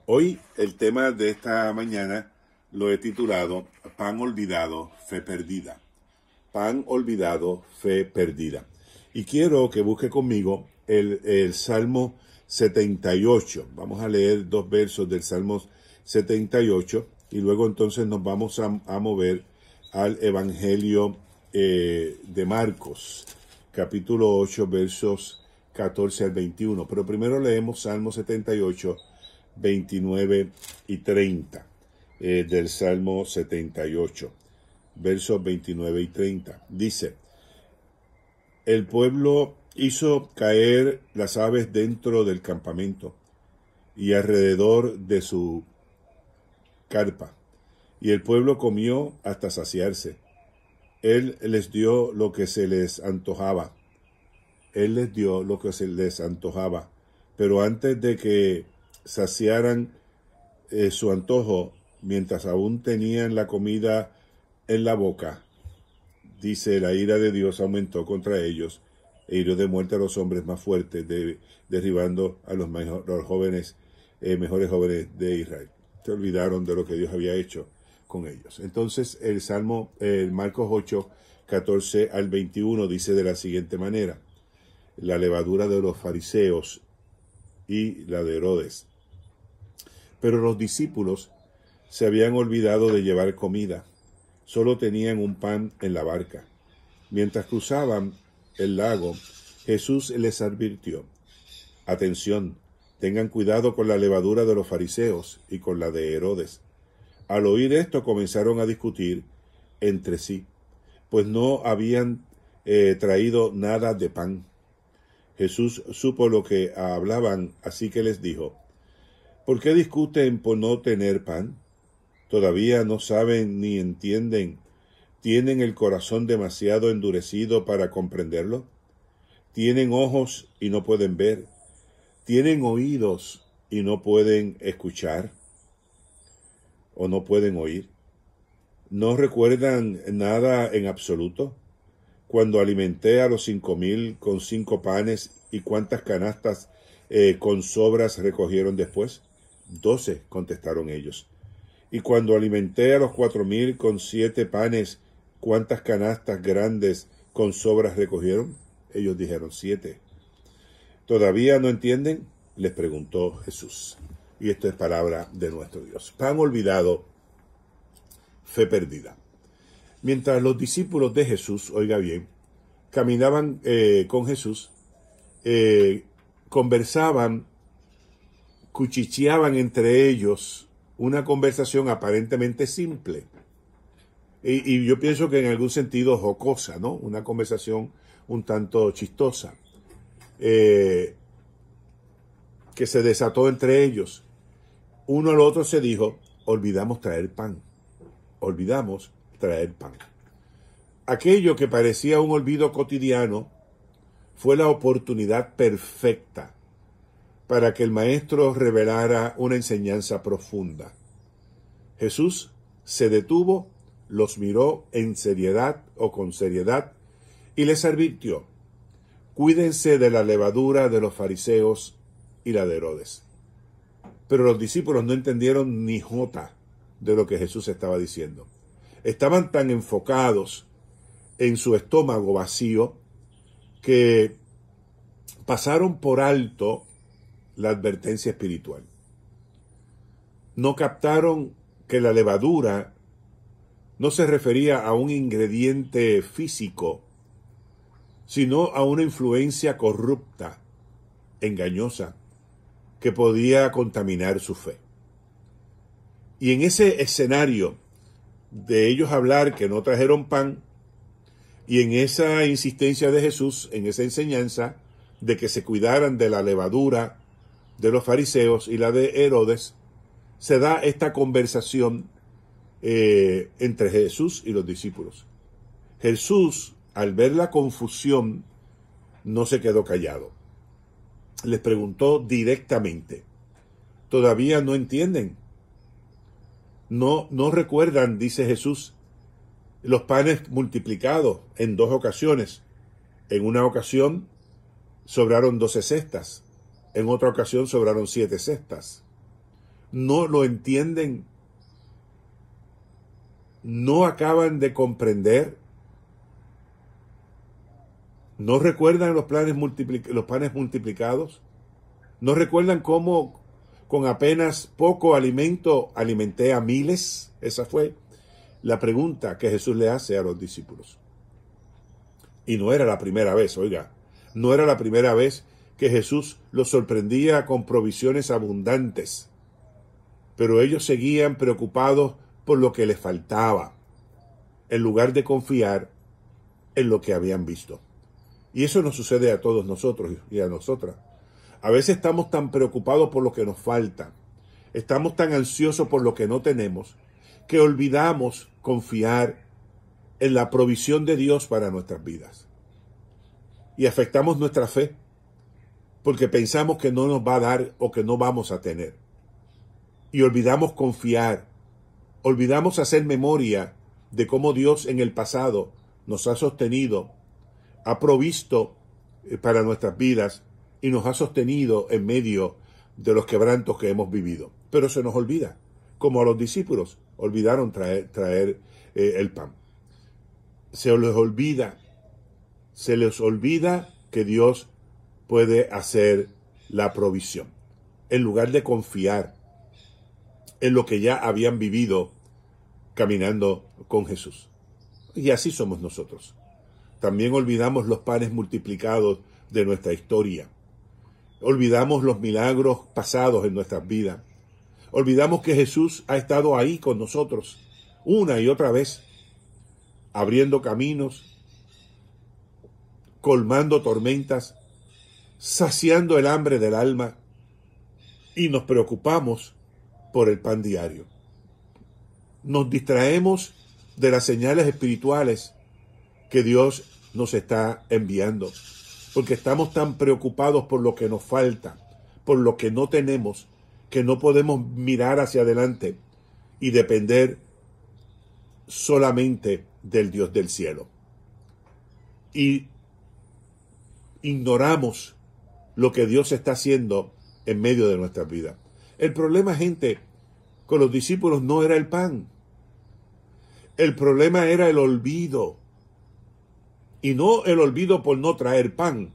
Hoy el tema de esta mañana lo he titulado Pan olvidado, fe perdida. Pan olvidado, fe perdida. Y quiero que busque conmigo el Salmo 78. Vamos a leer 2 versos del Salmo 78 y luego entonces nos vamos a mover al Evangelio de Marcos, capítulo 8, versos 14 al 21. Pero primero leemos Salmo 78, 29 y 30 del Salmo 78, versos 29 y 30. Dice: el pueblo hizo caer las aves dentro del campamento y alrededor de su carpa, y el pueblo comió hasta saciarse. Él les dio lo que se les antojaba. Él les dio lo que se les antojaba. Pero antes de que saciaran su antojo, mientras aún tenían la comida en la boca, dice, la ira de Dios aumentó contra ellos e hirió de muerte a los hombres más fuertes, derribando a los mejores jóvenes de Israel. Se olvidaron de lo que Dios había hecho con ellos. Entonces el Salmo, Marcos 8, 14 al 21 dice de la siguiente manera: la levadura de los fariseos y la de Herodes. Pero los discípulos se habían olvidado de llevar comida. Solo tenían un pan en la barca. Mientras cruzaban el lago, Jesús les advirtió: atención, tengan cuidado con la levadura de los fariseos y con la de Herodes. Al oír esto comenzaron a discutir entre sí, pues no habían traído nada de pan. Jesús supo lo que hablaban, así que les dijo: ¿por qué discuten por no tener pan? ¿Todavía no saben ni entienden? ¿Tienen el corazón demasiado endurecido para comprenderlo? ¿Tienen ojos y no pueden ver? ¿Tienen oídos y no pueden escuchar? ¿O no pueden oír? ¿No recuerdan nada en absoluto? Cuando alimenté a los 5,000 con 5 panes, ¿y cuántas canastas con sobras recogieron después? 12, contestaron ellos. Y cuando alimenté a los 4,000 con 7 panes, ¿cuántas canastas grandes con sobras recogieron? Ellos dijeron 7. ¿Todavía no entienden?, les preguntó Jesús. Y esto es palabra de nuestro Dios. Pan olvidado, fe perdida. Mientras los discípulos de Jesús, oiga bien, caminaban con Jesús, conversaban, cuchicheaban entre ellos una conversación aparentemente simple. Y yo pienso que en algún sentido jocosa, ¿no? Una conversación un tanto chistosa, que se desató entre ellos. Uno al otro se dijo: olvidamos traer pan. Olvidamos traer pan. Aquello que parecía un olvido cotidiano fue la oportunidad perfecta para que el maestro revelara una enseñanza profunda. Jesús se detuvo, los miró en seriedad o con seriedad y les advirtió: cuídense de la levadura de los fariseos y la de Herodes. Pero los discípulos no entendieron ni jota de lo que Jesús estaba diciendo. Estaban tan enfocados en su estómago vacío que pasaron por alto la advertencia espiritual. No captaron que la levadura no se refería a un ingrediente físico, sino a una influencia corrupta, engañosa, que podía contaminar su fe. Y en ese escenario de ellos hablar que no trajeron pan, y en esa insistencia de Jesús, en esa enseñanza de que se cuidaran de la levadura de los fariseos y la de Herodes, se da esta conversación entre Jesús y los discípulos. Jesús, al ver la confusión, no se quedó callado. Les preguntó directamente: ¿todavía no entienden? No recuerdan, dice Jesús, los panes multiplicados en 2 ocasiones. En una ocasión sobraron 12 cestas. En otra ocasión sobraron 7 cestas. no lo entienden, no acaban de comprender, no recuerdan los panes multiplicados, no recuerdan cómo con apenas poco alimento alimenté a miles. Esa fue la pregunta que Jesús le hace a los discípulos. Y no era la primera vez, oiga, no era la primera vez que Jesús los sorprendía con provisiones abundantes. Pero ellos seguían preocupados por lo que les faltaba, en lugar de confiar en lo que habían visto. Y eso nos sucede a todos nosotros y a nosotras. A veces estamos tan preocupados por lo que nos falta, estamos tan ansiosos por lo que no tenemos, que olvidamos confiar en la provisión de Dios para nuestras vidas. Y afectamos nuestra fe, porque pensamos que no nos va a dar o que no vamos a tener. Y olvidamos confiar, olvidamos hacer memoria de cómo Dios en el pasado nos ha sostenido, ha provisto para nuestras vidas y nos ha sostenido en medio de los quebrantos que hemos vivido. Pero se nos olvida, como a los discípulos olvidaron traer el pan. Se les olvida que Dios puede hacer la provisión, en lugar de confiar en lo que ya habían vivido caminando con Jesús. Y así somos nosotros. También olvidamos los panes multiplicados de nuestra historia. Olvidamos los milagros pasados en nuestras vidas. Olvidamos que Jesús ha estado ahí con nosotros una y otra vez, abriendo caminos, colmando tormentas, saciando el hambre del alma, y nos preocupamos por el pan diario. Nos distraemos de las señales espirituales que Dios nos está enviando, porque estamos tan preocupados por lo que nos falta, por lo que no tenemos, que no podemos mirar hacia adelante y depender solamente del Dios del cielo. Y ignoramos lo que Dios está haciendo en medio de nuestras vidas. El problema, gente, con los discípulos no era el pan. El problema era el olvido. Y no el olvido por no traer pan,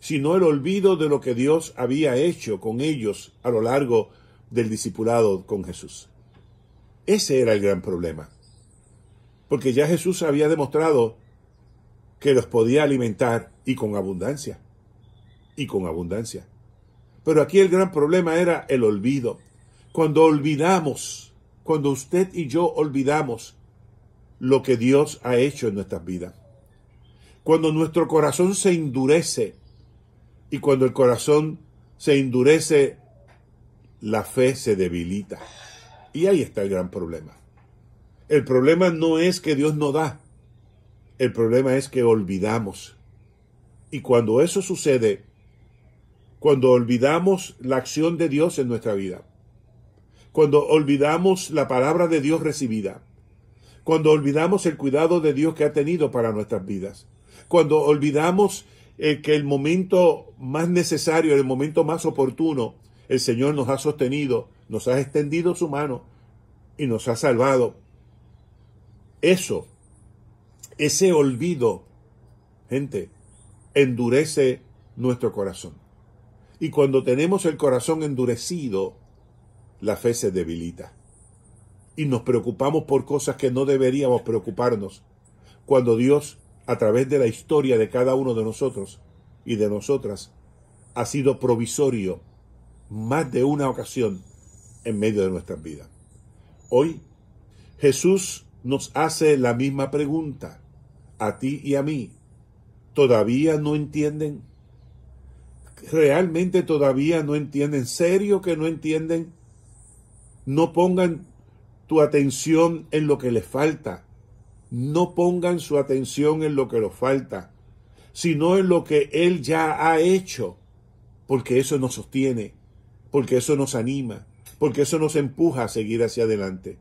sino el olvido de lo que Dios había hecho con ellos a lo largo del discipulado con Jesús. Ese era el gran problema. Porque ya Jesús había demostrado que los podía alimentar y con abundancia. Y con abundancia. Pero aquí el gran problema era el olvido. Cuando olvidamos, cuando usted y yo olvidamos lo que Dios ha hecho en nuestras vidas. Cuando nuestro corazón se endurece, y cuando el corazón se endurece, la fe se debilita. Y ahí está el gran problema. El problema no es que Dios no da. El problema es que olvidamos. Y cuando eso sucede, cuando olvidamos la acción de Dios en nuestra vida, cuando olvidamos la palabra de Dios recibida, cuando olvidamos el cuidado de Dios que ha tenido para nuestras vidas, cuando olvidamos que el momento más necesario, el momento más oportuno, el Señor nos ha sostenido, nos ha extendido su mano y nos ha salvado. Ese olvido, gente, endurece nuestro corazón. Y cuando tenemos el corazón endurecido, la fe se debilita. Y nos preocupamos por cosas que no deberíamos preocuparnos, cuando Dios, a través de la historia de cada uno de nosotros y de nosotras, ha sido provisorio más de una ocasión en medio de nuestras vidas. Hoy, Jesús nos hace la misma pregunta, a ti y a mí. ¿Todavía no entienden? ¿Realmente todavía no entienden? ¿En serio que no entienden? No pongan tu atención en lo que les falta. No pongan su atención en lo que les falta, sino en lo que Él ya ha hecho, porque eso nos sostiene, porque eso nos anima, porque eso nos empuja a seguir hacia adelante.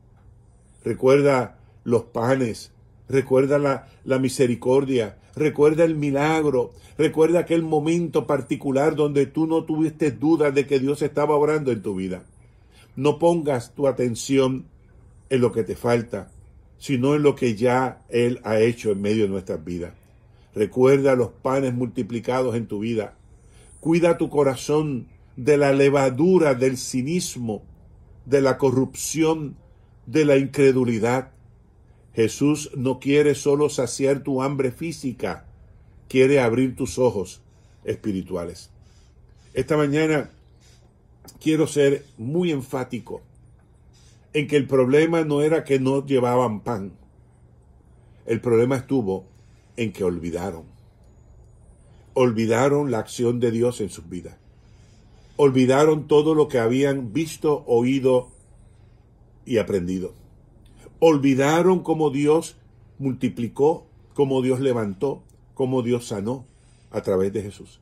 Recuerda los panes, recuerda la misericordia, recuerda el milagro, recuerda aquel momento particular donde tú no tuviste dudas de que Dios estaba obrando en tu vida. No pongas tu atención en lo que te falta, sino en lo que ya Él ha hecho en medio de nuestras vidas. Recuerda los panes multiplicados en tu vida. Cuida tu corazón de la levadura del cinismo, de la corrupción, de la incredulidad. Jesús no quiere solo saciar tu hambre física, quiere abrir tus ojos espirituales. Esta mañana quiero ser muy enfático en que el problema no era que no llevaban pan. El problema estuvo en que olvidaron. Olvidaron la acción de Dios en sus vidas. Olvidaron todo lo que habían visto, oído y aprendido. Olvidaron cómo Dios multiplicó, cómo Dios levantó, cómo Dios sanó a través de Jesús.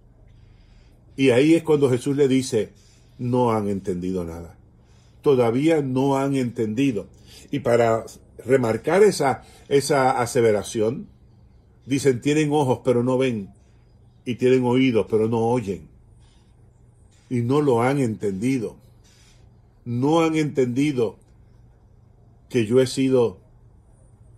Y ahí es cuando Jesús le dice, no han entendido nada. Todavía no han entendido. Y para remarcar esa aseveración, dicen, tienen ojos pero no ven, y tienen oídos pero no oyen. Y no lo han entendido. No han entendido que yo he sido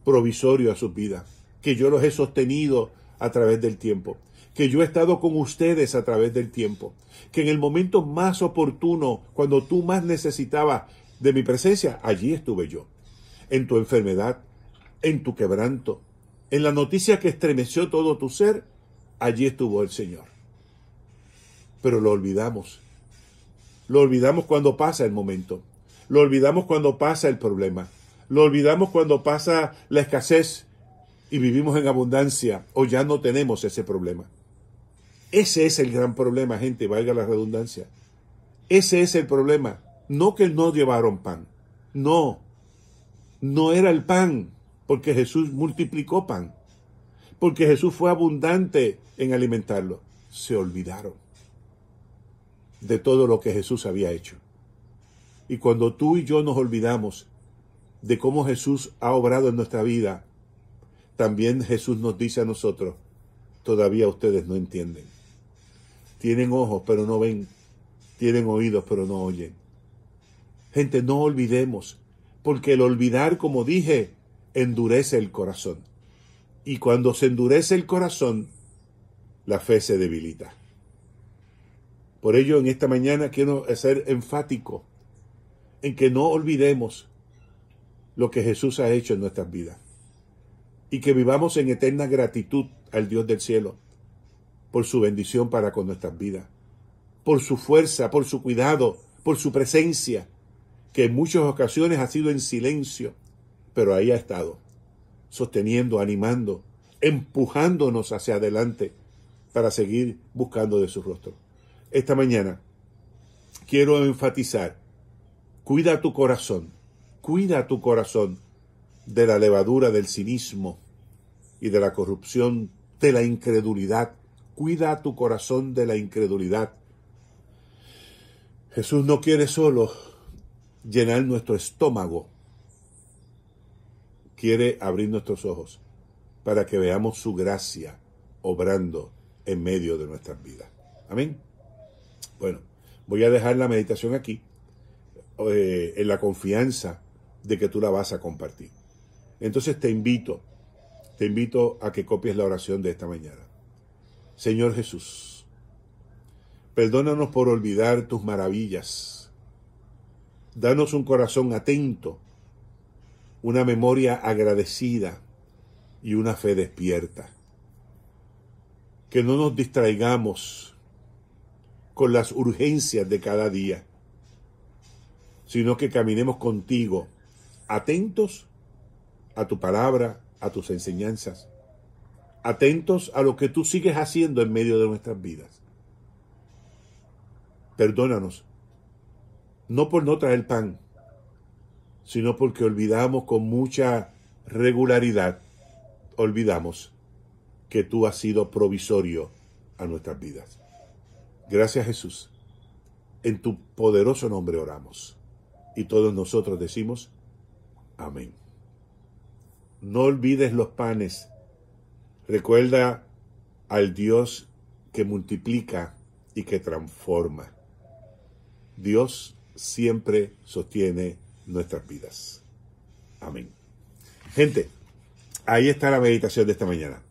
provisorio a sus vidas, que yo los he sostenido a través del tiempo, que yo he estado con ustedes a través del tiempo, que en el momento más oportuno, cuando tú más necesitabas de mi presencia, allí estuve yo, en tu enfermedad, en tu quebranto, en la noticia que estremeció todo tu ser, allí estuvo el Señor. Pero lo olvidamos. Lo olvidamos cuando pasa el momento. Lo olvidamos cuando pasa el problema. Lo olvidamos cuando pasa la escasez y vivimos en abundancia o ya no tenemos ese problema. Ese es el gran problema, gente, valga la redundancia. Ese es el problema. No que no llevaron pan. No. No era el pan, porque Jesús multiplicó pan. Porque Jesús fue abundante en alimentarlo. Se olvidaron de todo lo que Jesús había hecho. Y cuando tú y yo nos olvidamos de cómo Jesús ha obrado en nuestra vida, también Jesús nos dice a nosotros, todavía ustedes no entienden. Tienen ojos pero no ven, tienen oídos pero no oyen. Gente, no olvidemos, porque el olvidar, como dije, endurece el corazón. Y cuando se endurece el corazón, la fe se debilita. Por ello, en esta mañana quiero ser enfático en que no olvidemos lo que Jesús ha hecho en nuestras vidas y que vivamos en eterna gratitud al Dios del cielo por su bendición para con nuestras vidas, por su fuerza, por su cuidado, por su presencia, que en muchas ocasiones ha sido en silencio, pero ahí ha estado, sosteniendo, animando, empujándonos hacia adelante para seguir buscando de su rostro. Esta mañana quiero enfatizar, cuida tu corazón de la levadura del cinismo y de la corrupción, de la incredulidad. Cuida tu corazón de la incredulidad. Jesús no quiere solo llenar nuestro estómago, quiere abrir nuestros ojos para que veamos su gracia obrando en medio de nuestras vidas. Amén. Bueno, voy a dejar la meditación aquí, en la confianza de que tú la vas a compartir. Entonces te invito a que copies la oración de esta mañana. Señor Jesús, perdónanos por olvidar tus maravillas. Danos un corazón atento, una memoria agradecida y una fe despierta. Que no nos distraigamos con las urgencias de cada día, sino que caminemos contigo, atentos a tu palabra, a tus enseñanzas, atentos a lo que tú sigues haciendo en medio de nuestras vidas. Perdónanos, no por no traer pan, sino porque olvidamos con mucha regularidad, olvidamos que tú has sido provisorio a nuestras vidas. Gracias, Jesús. En tu poderoso nombre oramos. Y todos nosotros decimos, amén. No olvides los panes. Recuerda al Dios que multiplica y que transforma. Dios siempre sostiene nuestras vidas. Amén. Gente, ahí está la meditación de esta mañana.